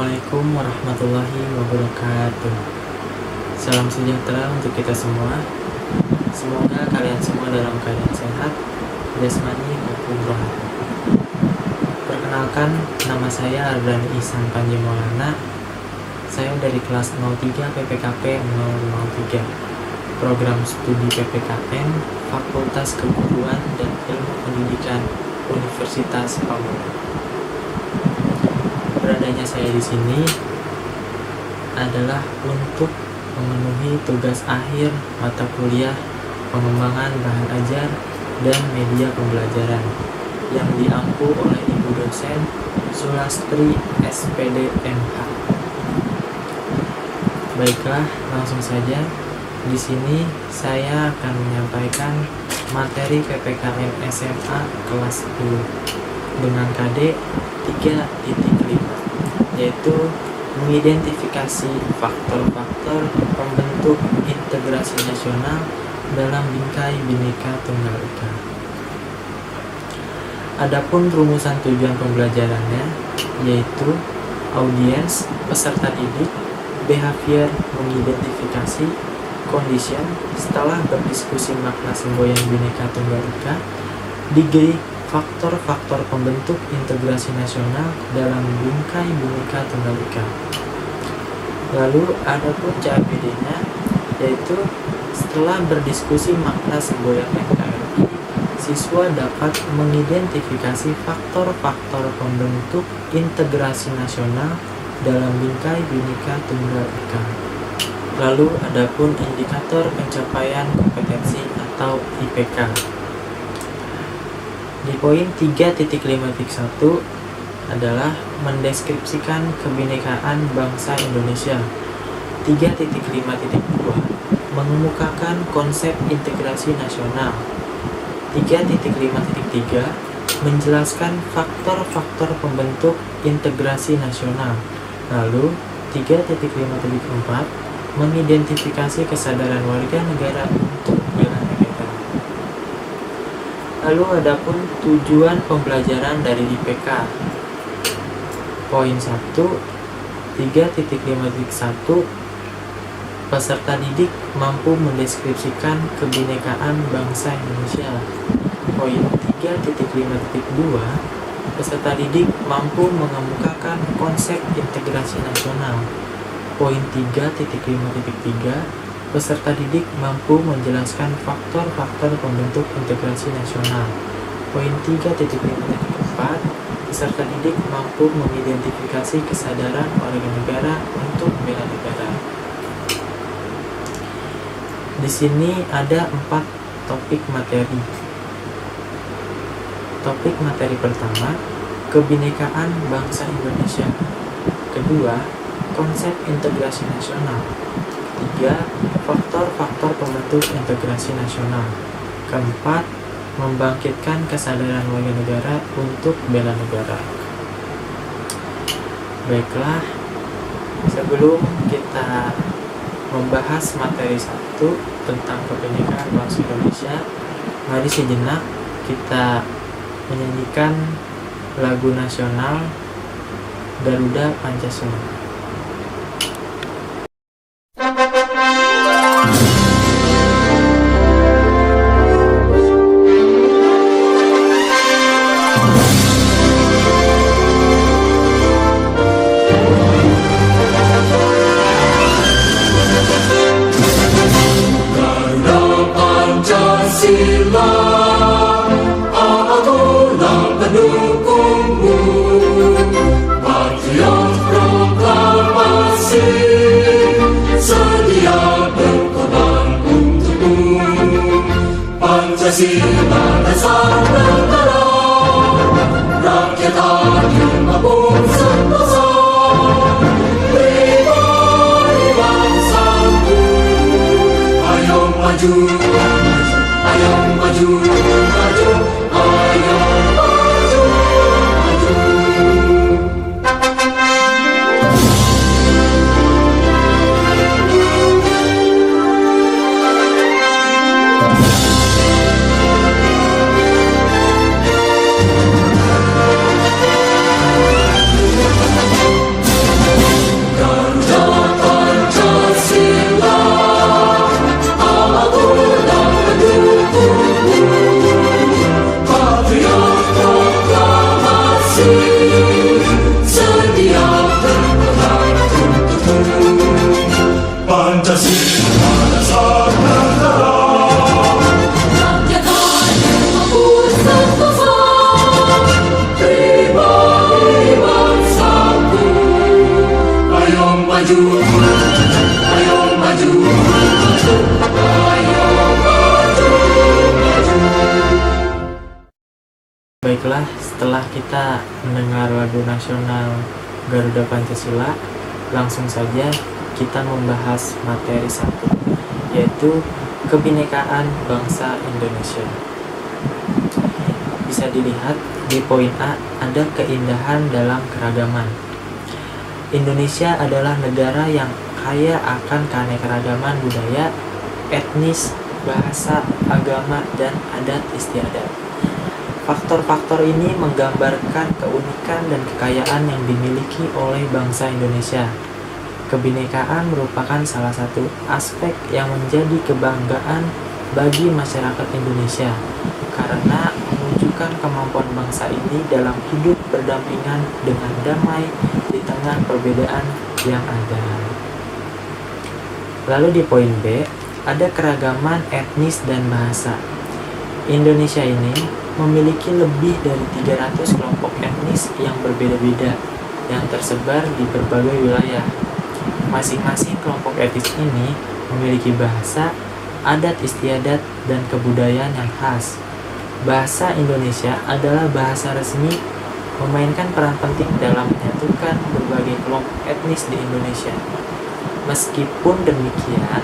Assalamualaikum warahmatullahi wabarakatuh. Salam sejahtera untuk kita semua. Semoga kalian semua dalam keadaan sehat, jasmani maupun rohani. Perkenalkan, nama saya Ardan Ihsan Panji Maulana. Saya dari kelas 03 PPKP 003, program studi PPKN Fakultas Keguruan dan Ilmu Pendidikan Universitas Pamulang. Beradanya saya di sini adalah untuk memenuhi tugas akhir mata kuliah pengembangan bahan ajar dan media pembelajaran yang diampu oleh Ibu dosen Sulastri SPD MH. Baiklah, langsung saja. Di sini saya akan menyampaikan materi PPKN SMA kelas 10 dengan KD 3.5, yaitu mengidentifikasi faktor-faktor pembentuk integrasi nasional dalam bingkai Bhinneka Tunggal Ika. Adapun rumusan tujuan pembelajarannya yaitu audiens, peserta didik, behavior, mengidentifikasi, condition, setelah berdiskusi makna semboyan Bhinneka Tunggal Ika, digai faktor-faktor pembentuk integrasi nasional dalam bingkai Bhinneka Tunggal Ika. Lalu ada pun CAPD-nya, yaitu setelah berdiskusi makna semboyan NKRI, siswa dapat mengidentifikasi faktor-faktor pembentuk integrasi nasional dalam bingkai Bhinneka Tunggal Ika. Lalu ada pun indikator pencapaian kompetensi atau IPK. Di poin 3.5.1 adalah mendeskripsikan kebinekaan bangsa Indonesia. 3.5.2 mengemukakan konsep integrasi nasional. 3.5.3 menjelaskan faktor-faktor pembentuk integrasi nasional. Lalu 3.5.4 mengidentifikasi kesadaran warga negara untuk bela negara. Lalu adapun tujuan pembelajaran dari IPK. Poin 1, 3.5.1, peserta didik mampu mendeskripsikan kebinekaan bangsa Indonesia. Poin 3.5.2, peserta didik mampu mengemukakan konsep integrasi nasional. Poin 3.5.3, peserta didik mampu menjelaskan faktor-faktor pembentuk integrasi nasional. Poin 3.5.4, peserta didik mampu mengidentifikasi kesadaran warga negara untuk bela negara. Di sini ada 4 topik materi. Topik materi pertama, kebinekaan bangsa Indonesia. Kedua, konsep integrasi nasional. 3. Faktor-faktor pembentuk integrasi nasional. Keempat, membangkitkan kesadaran warga negara untuk bela negara. Baiklah, sebelum kita membahas materi 1 tentang kebinekaan bangsa Indonesia, mari sejenak kita menyanyikan lagu nasional Garuda Pancasila. Pancasila dasar negara, rakyat adil maupun sentosa, pribadi bangsaku. Ayo maju, ayo maju, maju, ayo maju, maju. Baiklah, setelah kita mendengar lagu nasional Garuda Pancasila, langsung saja kita membahas materi 1, yaitu kebinekaan bangsa Indonesia. Bisa dilihat di poin A, ada keindahan dalam keragaman. Indonesia adalah negara yang kaya akan keanekaragaman budaya, etnis, bahasa, agama, dan adat istiadat. Faktor-faktor ini menggambarkan keunikan dan kekayaan yang dimiliki oleh bangsa Indonesia. Kebinekaan merupakan salah satu aspek yang menjadi kebanggaan bagi masyarakat Indonesia karena menunjukkan kemampuan bangsa ini dalam hidup berdampingan dengan damai di tengah perbedaan yang ada. Lalu di poin B, ada keragaman etnis dan bahasa. Indonesia ini memiliki lebih dari 300 kelompok etnis yang berbeda-beda yang tersebar di berbagai wilayah. Masing-masing kelompok etnis ini memiliki bahasa, adat istiadat, dan kebudayaan yang khas. Bahasa Indonesia adalah bahasa resmi, memainkan peran penting dalam menyatukan berbagai kelompok etnis di Indonesia. Meskipun demikian,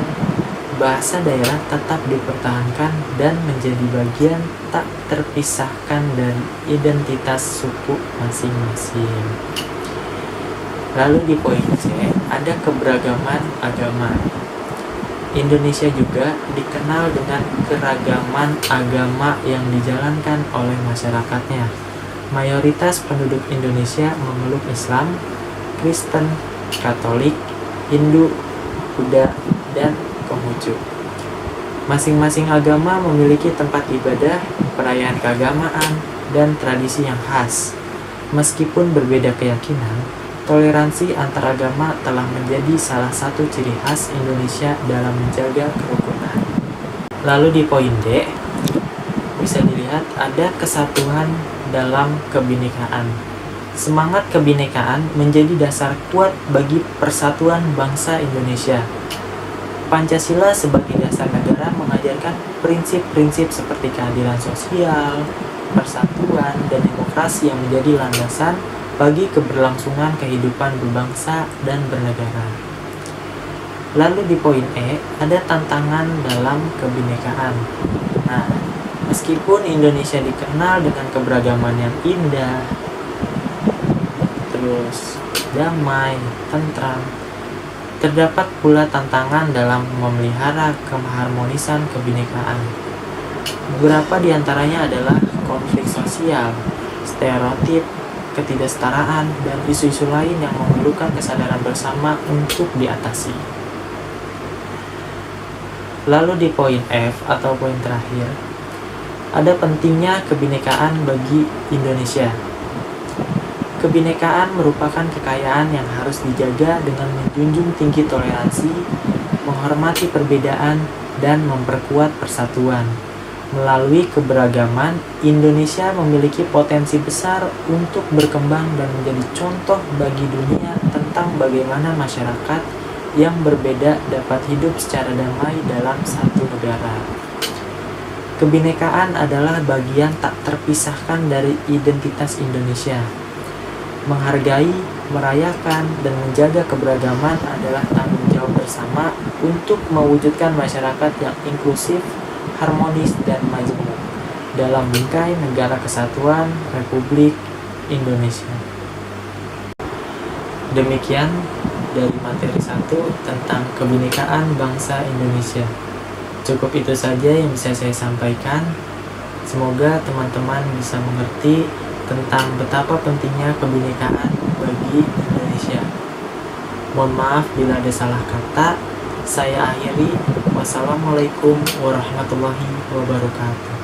bahasa daerah tetap dipertahankan dan menjadi bagian tak terpisahkan dari identitas suku masing-masing. Lalu di poin C, ada keberagaman agama. Indonesia juga dikenal dengan keragaman agama yang dijalankan oleh masyarakatnya. Mayoritas penduduk Indonesia memeluk Islam, Kristen, Katolik, Hindu, Buddha, dan Konghucu. Masing-masing agama memiliki tempat ibadah, perayaan keagamaan, dan tradisi yang khas. Meskipun berbeda keyakinan, toleransi antaragama telah menjadi salah satu ciri khas Indonesia dalam menjaga kerukunan. Lalu di poin D, bisa dilihat ada kesatuan dalam kebinekaan. Semangat kebinekaan menjadi dasar kuat bagi persatuan bangsa Indonesia. Pancasila sebagai dasar negara mengajarkan prinsip-prinsip seperti keadilan sosial, persatuan, dan demokrasi yang menjadi landasan bagi keberlangsungan kehidupan berbangsa dan bernegara. Lalu di poin E, ada tantangan dalam kebinekaan. Nah, meskipun Indonesia dikenal dengan keberagaman yang indah, terus damai, tentram, terdapat pula tantangan dalam memelihara keharmonisan kebinekaan. Beberapa di antaranya adalah konflik sosial, stereotip, ketidaksetaraan, dan isu-isu lain yang memerlukan kesadaran bersama untuk diatasi. Lalu di poin F atau poin terakhir, ada pentingnya kebinekaan bagi Indonesia. Kebinekaan merupakan kekayaan yang harus dijaga dengan menjunjung tinggi toleransi, menghormati perbedaan, dan memperkuat persatuan. Melalui keberagaman, Indonesia memiliki potensi besar untuk berkembang dan menjadi contoh bagi dunia tentang bagaimana masyarakat yang berbeda dapat hidup secara damai dalam satu negara. Kebinekaan adalah bagian tak terpisahkan dari identitas Indonesia. Menghargai, merayakan, dan menjaga keberagaman adalah tanggung jawab bersama untuk mewujudkan masyarakat yang inklusif, harmonis, dan majemuk dalam bingkai negara kesatuan Republik Indonesia. Demikian dari materi 1 tentang kebinekaan bangsa Indonesia. Cukup itu saja yang bisa saya sampaikan. Semoga teman-teman bisa mengerti tentang betapa pentingnya kebinekaan bagi Indonesia. Mohon maaf bila ada salah kata. Saya akhiri. Wassalamualaikum warahmatullahi wabarakatuh.